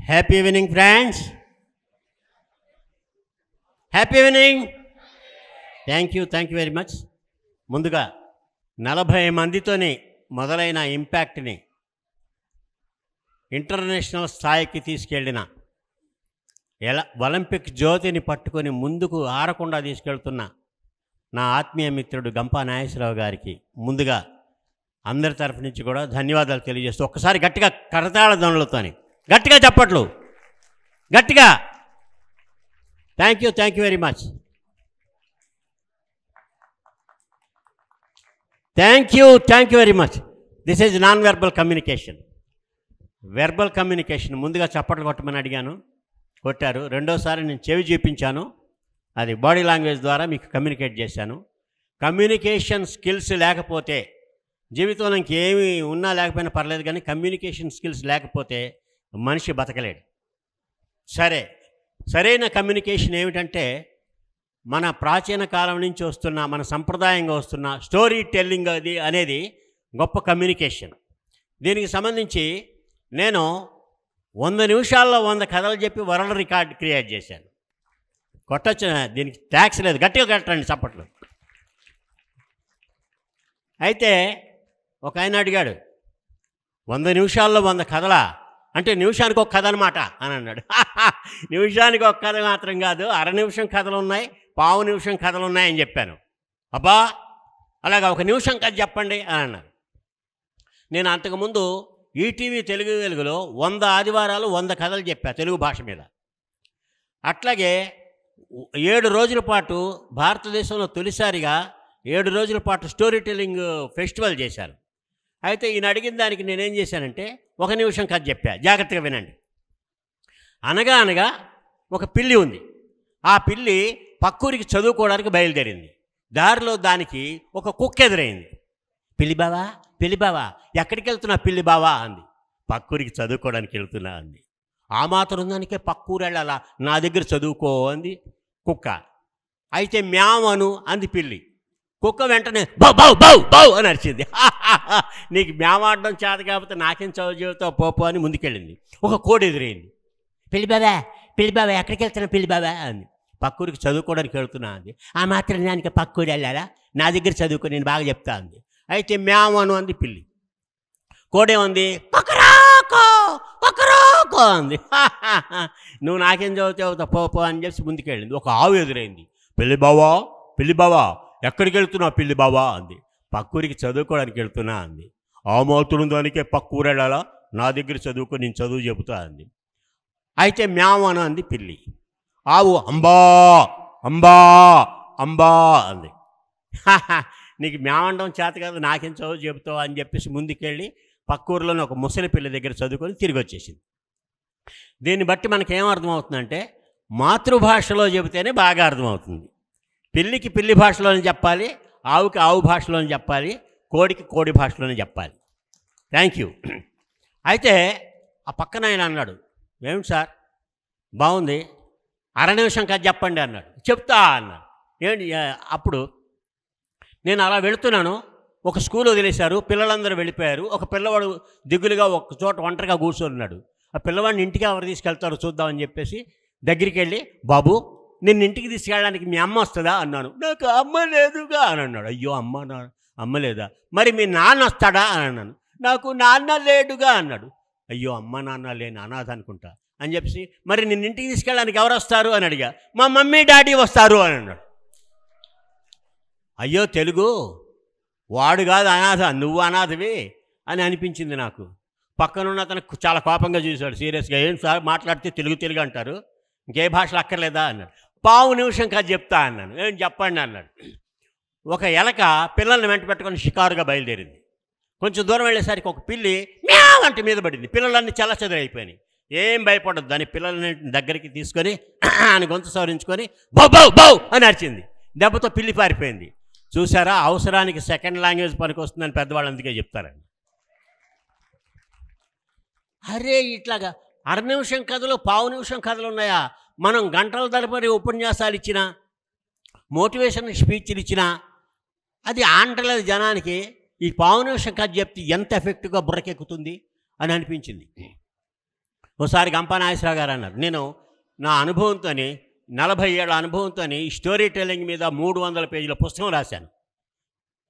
Happy evening friends. Happy evening. Thank you very much. ముందుగా 40 మందితోని మొదలైన ఇంపాక్ట్ని international స్థాయికి తీసుకెళ్ళిన ఒలింపిక్ జ్యోతిని పట్టుకొని ముందుకు ఆరకుండా తీసుకెళ్తున్న నా ఆత్మీయ మిత్రుడు గంపా నాగేశ్వరరావు గారికి ముందుగా అందరి తరఫు నుంచి కూడా ధన్యవాదాలు తెలియజేస్తూ ఒక్కసారి గట్టిగా కరతాళ ధ్వనులతోని గట్టిగా చప్పట్లు, గట్టిగా. Thank you very much. Thank you very much. This is non verbal communication. Verbal communication ముందుగా చప్పట్లు కొట్టమని అడిగాను, కొట్టారు. రెండోసారి నేను చెవి చూపించాను, అది బాడీ లాంగ్వేజ్ ద్వారా మీకు కమ్యూనికేట్ చేశాను. కమ్యూనికేషన్ స్కిల్స్ లేకపోతే జీవితంలో ఇంకేమి ఉన్నా లేకపోయినా పర్లేదు, కానీ కమ్యూనికేషన్ స్కిల్స్ లేకపోతే మనిషి బతకలేడు. సరైన కమ్యూనికేషన్ ఏమిటంటే మన ప్రాచీన కాలం నుంచి వస్తున్న, మన సంప్రదాయంగా వస్తున్న స్టోరీ టెల్లింగ్ అనేది గొప్ప కమ్యూనికేషన్. దీనికి సంబంధించి నేను 100 నిమిషాల్లో 100 కథలు చెప్పి వరల్డ్ రికార్డ్ క్రియేట్ చేశాను. కొట్టొచ్చు, దీనికి ట్యాక్స్ లేదు. గట్టిగా కట్టండి చప్పట్లు. అయితే ఒక ఆయన అడిగాడు, 100 నిమిషాల్లో 100 కథలా అంటే నిమిషానికి ఒక కథ అనమాట అని అన్నాడు. నిమిషానికి ఒక కథ మాత్రం కాదు, అర నిమిషం కథలు ఉన్నాయి, పావు నిమిషం కథలు ఉన్నాయని చెప్పాను. అబ్బా అలాగా 1 నిమిషం కథ చెప్పండి అని అన్నారు. నేను అంతకుముందు ఈటీవీ తెలుగు వెలుగులో 100 ఆదివారాలు 100 కథలు చెప్పా తెలుగు భాష మీద. అట్లాగే 7 రోజుల పాటు భారతదేశంలో తొలిసారిగా 7 రోజుల పాటు స్టోరీ టెల్లింగ్ ఫెస్టివల్ చేశాను. అయితే ఈయన అడిగిన దానికి నేనేం చేశానంటే 1 నిమిషం కథ చెప్పా. జాగ్రత్తగా వినండి. అనగా ఒక పిల్లి ఉంది. ఆ పిల్లి పక్కూరికి చదువుకోవడానికి బయలుదేరింది. దారిలో దానికి ఒక కుక్క ఎదురైంది. పిల్లి బావా ఎక్కడికి వెళ్తున్నా పిల్లి బావా అంది. పక్కూరికి చదువుకోవడానికి వెళ్తున్నా అంది. ఆ మాత్రం దానికే పక్కూరు వెళ్ళాలా, నా దగ్గర చదువుకో అంది కుక్క. అయితే మ్యావను అంది పిల్లి. కుక్క వెంటనే బౌ బౌ బౌ బౌ అని అరిచింది. నీకు మ్యామాడడం చేత కాకపోతే నాకేం చదువు చెబుతావు పోపో అని ముందుకెళ్ళింది. ఒక కోడి ఎదురైంది. పిల్లి బావా ఎక్కడికి వెళ్తున్నా పిల్లి బావా అంది. పక్కూరికి చదువుకోవడానికి వెళ్తున్నా అంది. ఆ మాత్రం దానికి పక్కూరు వెళ్ళాలా, నా దగ్గర చదువుకో నేను బాగా చెప్తా అంది. అయితే మ్యావను అంది పిల్లి. కోడేమంది కొకరాకో అంది. నువ్వు నాకేం చదువుతావు పోపో అని చెప్పి ముందుకెళ్ళింది. ఒక ఆవు ఎదురైంది. పిల్లి బావా ఎక్కడికి వెళ్తున్నా పిల్లి బావా అంది. పక్కూరికి చదువుకోవడానికి వెళ్తున్నా అంది. ఆ మాత్రం దానికే పక్కూరు వెళ్ళాలా, నా దగ్గర చదువుకో నేను చదువు చెబుతా అంది. అయితే మ్యావను అంది పిల్లి. ఆవు అంబా అంది. నీకు మ్యావండం చేత కాదు, నాకేం చదువు చెబుతావు అని చెప్పేసి ముందుకెళ్ళి పక్కూరులోని ఒక ముసలి పిల్ల దగ్గర చదువుకొని తిరిగి వచ్చేసింది. దీన్ని బట్టి మనకేం అర్థమవుతుందంటే మాతృభాషలో చెబితేనే బాగా అర్థమవుతుంది. పిల్లికి పిల్లి భాషలోనే చెప్పాలి, ఆవుకి ఆవు భాషలోనే చెప్పాలి, కోడికి కోడి భాషలోనే చెప్పాలి. Thank you. అయితే ఆ పక్కన ఆయన అన్నాడు, ఏమిటి సార్ బాగుంది, అర నిమిషం కథ చెప్పండి అన్నాడు. చెప్తా అన్నాడు. ఏంటి అప్పుడు నేను అలా వెళుతున్నాను, ఒక స్కూల్ వదిలేశారు, పిల్లలందరూ వెళ్ళిపోయారు. ఒక పిల్లవాడు దిగులుగా ఒక చోట ఒంటరిగా కూర్చొన్నాడు. ఆ పిల్లవాడిని ఇంటికి ఎవరు తీసుకెళ్తారో చూద్దామని చెప్పేసి దగ్గరికి వెళ్ళి, బాబు నిన్ను ఇంటికి తీసుకెళ్ళడానికి మీ అమ్మ వస్తుందా అన్నాను. నాకు అమ్మ లేదుగా అని అన్నాడు. అయ్యో అమ్మ లేదా, మరి మీ నాన్న వస్తాడా అని అన్నాను. నాకు నాన్న లేడుగా అన్నాడు. అయ్యో అమ్మ నాన్న లేని అనాథ అనుకుంటా అని చెప్పేసి, మరి నిన్ను ఇంటికి తీసుకెళ్ళడానికి ఎవరు వస్తారు అని అడిగా. మా మమ్మీ డాడీ వస్తారు అని అన్నాడు. అయ్యో తెలుగు వాడు కాదు అనాథ, నువ్వు అనాథవి అని అనిపించింది నాకు. పక్కనున్న అతను చాలా కోపంగా చూశాడు, సీరియస్గా. ఏం సార్ మాట్లాడితే తెలుగు అంటారు, ఇంకే భాషలు అక్కర్లేదా అన్నాడు. పావు నిమిషం కథ చెప్తా అన్నాను. ఏం చెప్పండి అన్నాడు. ఒక ఎలక పిల్లల్ని వెంట పెట్టుకొని షికారుగా బయలుదేరింది. కొంచెం దూరం వెళ్ళేసరికి ఒక పిల్లి మ్యావ్ అంటే మీద పడింది. పిల్లలన్నీ చల్లచెదరైపోయినాయి. ఏం భయపడద్దు, దాని పిల్లల్ని దగ్గరికి తీసుకొని అని గొంతు సవరించుకొని బౌ బౌ బౌ అని అరిచింది. దెబ్బతో పిల్లి పారిపోయింది. చూసారా, అవసరానికి సెకండ్ లాంగ్వేజ్ పనికి వస్తుందని పెద్దవాళ్ళు అందుకే చెప్తారండి. అరే ఇట్లాగా అర నిమిషం కథలు, పావు నిమిషం కథలు ఉన్నాయా? మనం గంటల తరబడి ఉపన్యాసాలు ఇచ్చినా, మోటివేషన్ స్పీచ్లు ఇచ్చినా అది ఆంటలేదు జనానికి. ఈ పావు నిమిషం కథ చెప్తే ఎంత ఎఫెక్టివ్గా బుర్రకెక్కుతుంది అని అనిపించింది. ఒకసారి గంపా నాగేశ్వరరావు గారు అన్నారు, నేను నా అనుభవంతో 40 ఏళ్ళ అనుభవంతో స్టోరీ టెల్లింగ్ మీద 300 పేజీల పుస్తకం రాశాను.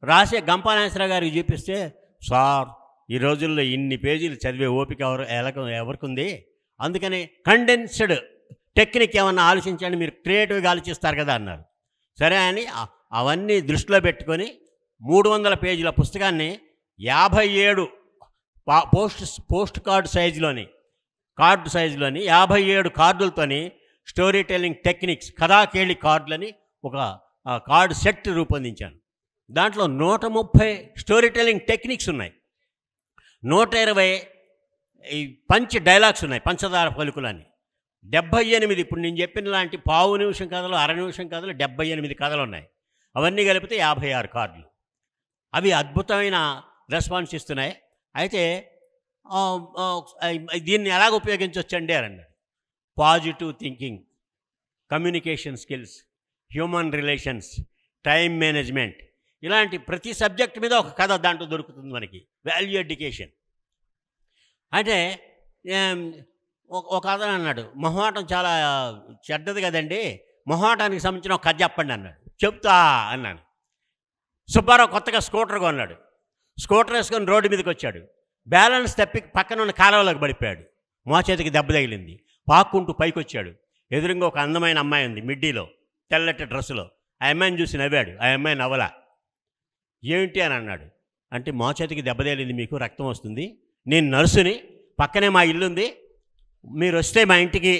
రాసే గంపా నాగేశ్వరరావు గారికి చూపిస్తే, సార్ ఈ రోజుల్లో ఇన్ని పేజీలు చదివే ఓపిక ఎవరికి ఉంది, అందుకని కండెన్స్డ్ టెక్నిక్ ఏమన్నా ఆలోచించండి, మీరు క్రియేటివ్గా ఆలోచిస్తారు కదా అన్నారు. సరే అని అవన్నీ దృష్టిలో పెట్టుకొని 300 పేజీల పుస్తకాన్ని 57 పోస్ట్ కార్డు సైజులోని 57 కార్డులతోని స్టోరీ టెల్లింగ్ టెక్నిక్స్ కథాకేళి కార్డులని ఒక కార్డు సెట్ రూపొందించాను. దాంట్లో 130 స్టోరీ టెల్లింగ్ టెక్నిక్స్ ఉన్నాయి, 120 ఈ పంచ్ డైలాగ్స్ ఉన్నాయి, పంచదార పలుకులని 78. ఇప్పుడు నేను చెప్పిన లాంటి పావు నిమిషం కథలు, అర నిమిషం కథలు 78 కథలు ఉన్నాయి. అవన్నీ కలిపితే 56 కార్డులు. అవి అద్భుతమైన రెస్పాన్స్ ఇస్తున్నాయి. అయితే దీన్ని ఎలాగ ఉపయోగించవచ్చండి అని అన్నాడు. Positive thinking, communication skills, human relations, time management, ఇలాంటి ప్రతి సబ్జెక్ట్ మీద ఒక కథ దాంట్లో దొరుకుతుంది మనకి. వాల్యూ ఎడ్యుకేషన్ అంటే ఒక కథ అన్నాడు, మొహమాటం చాలా చెడ్డది కదండి, మొహమాటానికి సంబంధించిన ఒక కథ చెప్పండి అన్నాడు. చెప్తా అన్నాను. సుబ్బారావు కొత్తగా స్కూటర్ కొన్నాడు. స్కూటర్ వేసుకొని రోడ్డు మీదకి వచ్చాడు. బ్యాలెన్స్ తప్పి పక్కన ఉన్న కాలువలోకి పడిపోయాడు. మోచేతికి దెబ్బ తగిలింది. పాక్కుంటూ పైకి వచ్చాడు. ఎదురుగా ఒక అందమైన అమ్మాయి ఉంది, మిడ్డీలో తెల్లటి డ్రెస్సులో. ఆ అమ్మాయిని చూసి నవ్వాడు. ఆ అమ్మాయి నవ్వలా. ఏమిటి అని అన్నాడు. అంటే మోచేతికి దెబ్బ తగిలింది, మీకు రక్తం వస్తుంది, నేను నర్సుని, పక్కనే మా ఇల్లుంది, మీరు వస్తే మా ఇంటికి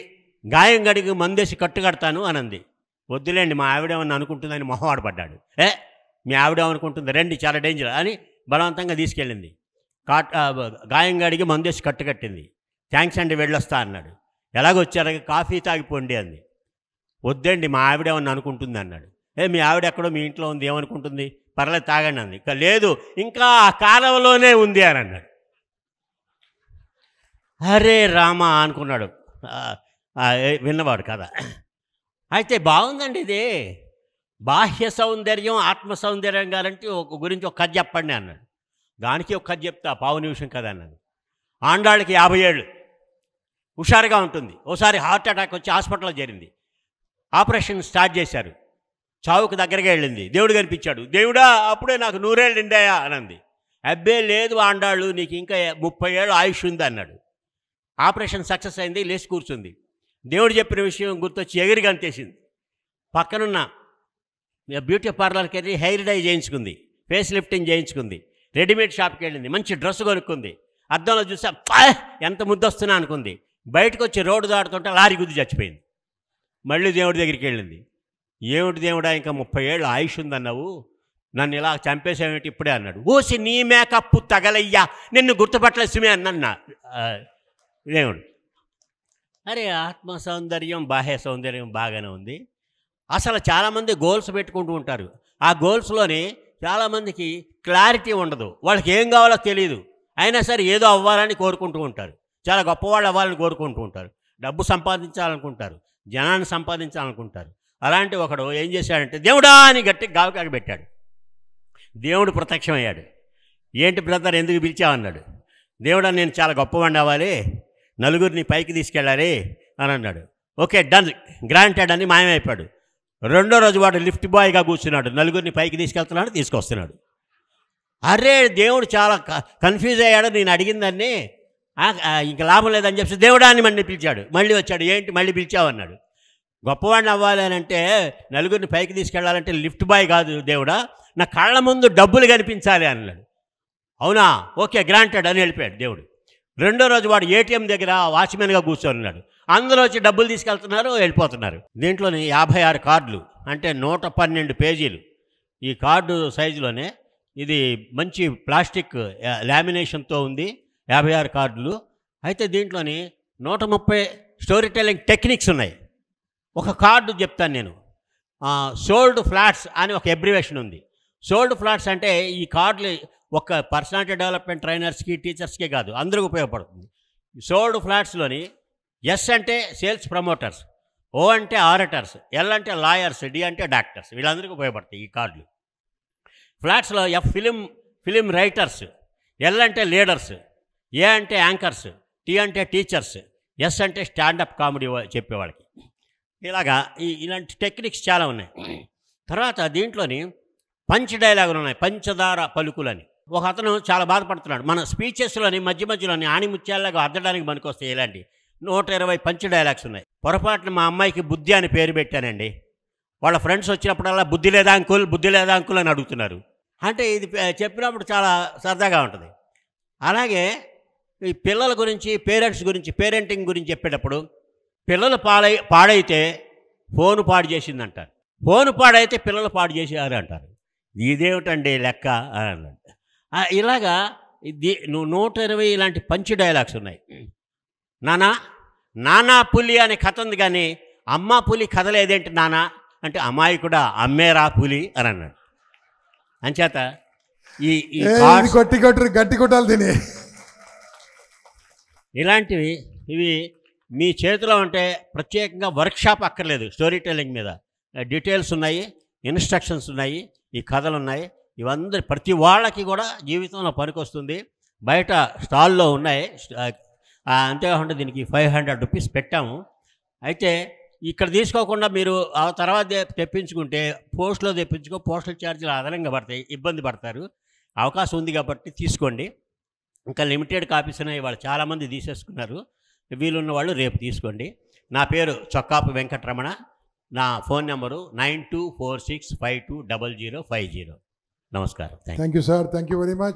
గాయం గడికి మందేసి కట్టు కడతాను అనంది. వద్దులేండి మా ఆవిడేమన్నా అనుకుంటుందని మొహవాడపడ్డాడు. మీ ఆవిడేమనుకుంటుంది, రండి చాలా డేంజర్ అని బలవంతంగా తీసుకెళ్ళింది. గాయం గడికి మందేసి కట్టు కట్టింది. థ్యాంక్స్ అండి వెళ్ళొస్తా అన్నాడు. ఎలాగొచ్చారు, కాఫీ తాగిపోండి అంది. వద్దండి మా ఆవిడేమన్నా అనుకుంటుంది అన్నాడు. మీ ఆవిడ ఎక్కడో మీ ఇంట్లో ఉంది, ఏమనుకుంటుంది, పర్లేదు తాగండి అంది. ఇక లేదు ఇంకా ఆ కాలంలోనే ఉంది అని అన్నాడు. అరే రామా అనుకున్నాడు విన్నవాడు కదా. అయితే బాగుందండి ఇది, బాహ్య సౌందర్యం ఆత్మ సౌందర్యం గారంటే గురించి ఒక కథ చెప్పండి అన్నాడు. దానికి ఒక కథ చెప్తా, పావు నిమిషం కథ అన్నాడు. ఆండాళ్ళకి 50 ఏళ్ళు, హుషారుగా ఉంటుంది. ఓసారి హార్ట్ అటాక్ వచ్చి హాస్పిటల్లో చేరింది. ఆపరేషన్ స్టార్ట్ చేశారు. చావుకు దగ్గరగా వెళ్ళింది. దేవుడు కనిపించాడు. దేవుడా అప్పుడే నాకు 100 ఏళ్ళు నిండాయా అనంది. అబ్బే లేదు ఆండాళ్ళు, నీకు ఇంకా 30 ఏళ్ళు ఆయుష్ ఉంది అన్నాడు. ఆపరేషన్ సక్సెస్ అయింది. లేచి కూర్చుంది. దేవుడు చెప్పిన విషయం గుర్తొచ్చి ఎగిరి గంతేసింది. పక్కనున్న బ్యూటీ పార్లర్కి వెళ్ళి హెయిర్ డై చేయించుకుంది, ఫేస్ లిఫ్టింగ్ చేయించుకుంది, రెడీమేడ్ షాప్కి వెళ్ళింది, మంచి డ్రెస్ కొనుక్కుంది. అద్దంలో చూసా ఎంత ముద్దొస్తున్నా అనుకుంది. బయటకు వచ్చి రోడ్డు దాటుతుంటే లారీ గుద్ది చచ్చిపోయింది. మళ్ళీ దేవుడి దగ్గరికి వెళ్ళింది. ఏమిటి దేవుడా ఇంకా 30 ఏళ్ళు ఆయుష్ ఉందన్నావు, నన్ను ఇలా చంపేసేమిటి ఇప్పుడే అన్నాడు. ఓసి నీ మేకప్ తగలయ్యా, నిన్ను గుర్తుపట్టలేసుమే అన్నా దేవుడు. అరే ఆత్మ సౌందర్యం బాహ్య సౌందర్యం బాగానే ఉంది. అసలు చాలామంది గోల్స్ పెట్టుకుంటూ ఉంటారు. ఆ గోల్స్లోని చాలామందికి క్లారిటీ ఉండదు, వాళ్ళకి ఏం కావాలో తెలియదు, అయినా సరే ఏదో అవ్వాలని కోరుకుంటూ ఉంటారు. చాలా గొప్పవాళ్ళు అవ్వాలని కోరుకుంటూ ఉంటారు, డబ్బు సంపాదించాలనుకుంటారు, జనాన్ని సంపాదించాలనుకుంటారు. అలాంటి ఒకడు ఏం చేశాడంటే దేవుడా అని గట్టి గావకాకి పెట్టాడు. దేవుడు ప్రత్యక్షమయ్యాడు. ఏంటి బ్రదర్ ఎందుకు పిలిచావన్నాడు. దేవుడా నేను చాలా గొప్పవాడిని అవ్వాలి, నలుగురిని పైకి తీసుకెళ్ళాలి అని అన్నాడు. ఓకే డన్ గ్రాంటెడ్ అని మాయమైపోయాడు. రెండో రోజు వాడు లిఫ్ట్ బాయ్గా కూర్చున్నాడు. నలుగురిని పైకి తీసుకెళ్తున్నాడు, తీసుకొస్తున్నాడు. అరే దేవుడు చాలా కన్ఫ్యూజ్ అయ్యాడు. నేను అడిగిందాన్ని ఇంక లాభం లేదని చెప్పి దేవుడా అని మళ్ళీ పిలిచాడు. మళ్ళీ వచ్చాడు. ఏంటి మళ్ళీ పిలిచావన్నాడు. గొప్పవాడిని అవ్వాలి అని అంటే, నలుగురిని పైకి తీసుకెళ్ళాలంటే లిఫ్ట్ బాయ్ కాదు దేవుడా, నా కళ్ళ ముందు డబ్బులు కనిపించాలి అన్నాడు. అవునా ఓకే గ్రాంటెడ్ అని వెళ్ళిపోయాడు దేవుడు. రెండో రోజు వాడు ఏటీఎం దగ్గర వాచ్మెన్గా కూర్చొని అందరూ వచ్చి డబ్బులు తీసుకెళ్తున్నారు, వెళ్ళిపోతున్నారు. దీంట్లోని 56 కార్డులు అంటే 112 పేజీలు. ఈ కార్డు సైజులోనే ఇది మంచి ప్లాస్టిక్ లామినేషన్తో ఉంది. 56 కార్డులు. అయితే దీంట్లోని 130 స్టోరీ టెల్లింగ్ టెక్నిక్స్ ఉన్నాయి. ఒక కార్డు చెప్తాను నేను. సోల్డ్ ఫ్లాట్స్ అని ఒక అబ్రివేషన్ ఉంది. సోల్డ్ ఫ్లాట్స్ అంటే ఈ కార్డులు ఒక పర్సనాలిటీ డెవలప్మెంట్ ట్రైనర్స్కి టీచర్స్కే కాదు అందరికీ ఉపయోగపడుతుంది. సోల్డ్ ఫ్లాట్స్లోని ఎస్ అంటే సేల్స్ ప్రమోటర్స్, ఓ అంటే ఆరటర్స్, ఎల్ అంటే లాయర్స్, డి అంటే డాక్టర్స్, వీళ్ళందరికీ ఉపయోగపడతాయి ఈ కార్డులు. ఫ్లాట్స్లో ఎఫ్ ఫిలిం రైటర్స్, ఎల్ అంటే లీడర్స్, ఏ అంటే యాంకర్స్, టీ అంటే టీచర్స్, ఎస్ అంటే స్టాండప్ కామెడీ చెప్పేవాళ్ళకి. ఇలాగా ఇలాంటి టెక్నిక్స్ చాలా ఉన్నాయి. తర్వాత దీంట్లోని పంచ్ డైలాగులు ఉన్నాయి, పంచదార పలుకులని. ఒక అతను చాలా బాధపడుతున్నాడు. మన స్పీచెస్లోని మధ్య మధ్యలోని ఆణిముత్యాలాగా అద్దడానికి పనికొస్తాయి ఇలాంటి 120 పంచ్ డైలాగ్స్ ఉన్నాయి. పొరపాటున మా అమ్మాయికి బుద్ధి అని పేరు పెట్టానండి. వాళ్ళ ఫ్రెండ్స్ వచ్చినప్పుడల్లా బుద్ధి లేదా అంకుల్ అని అడుగుతున్నారు. అంటే ఇది చెప్పినప్పుడు చాలా సరదాగా ఉంటుంది. అలాగే ఈ పిల్లల గురించి, పేరెంట్స్ గురించి, పేరెంటింగ్ గురించి చెప్పేటప్పుడు పిల్లలు పాడైతే ఫోను పాడు చేసిందంటారు, ఫోను పాడైతే పిల్లలు పాడు చేసారు అంటారు. ఇదేమిటండి లెక్క అని అన్నాడు. ఇలాగా 120 ఇలాంటి పంచ్ డైలాగ్స్ ఉన్నాయి. నానా పులి అనే కథ ఉంది, కానీ అమ్మ పులి కథ లేదేంటి నానా అంటే అమ్మాయి కూడా అమ్మేరా పులి అని అన్నాడు. అంచేత గట్టి కొట్టాలి తిని ఇలాంటివి ఇవి మీ చేతిలో ఉంటే ప్రత్యేకంగా వర్క్షాప్ అక్కర్లేదు. స్టోరీ టెల్లింగ్ మీద డీటెయిల్స్ ఉన్నాయి, ఇన్స్ట్రక్షన్స్ ఉన్నాయి, ఈ కథలు ఉన్నాయి. ఇవందరి ప్రతి వాళ్ళకి కూడా జీవితంలో పనికొస్తుంది. బయట స్టాల్లో ఉన్నాయి. అంతేకాకుండా దీనికి 500 రూపీస్ పెట్టాము. అయితే ఇక్కడ తీసుకోకుండా మీరు ఆ తర్వాత తెప్పించుకుంటే పోస్ట్లో పోస్టల్ ఛార్జీలు అదనంగా పడతాయి, ఇబ్బంది పడతారు. అవకాశం ఉంది కాబట్టి తీసుకోండి. ఇంకా లిమిటెడ్ కాపీస్ ఉన్నాయి, వాళ్ళు చాలామంది తీసేసుకున్నారు. వీలున్న వాళ్ళు రేపు తీసుకోండి. నా పేరు చొక్కాపు వెంకటరమణ. నా ఫోన్ నెంబరు 9246520050. నమస్కారం. Thank you sir. Thank you very much.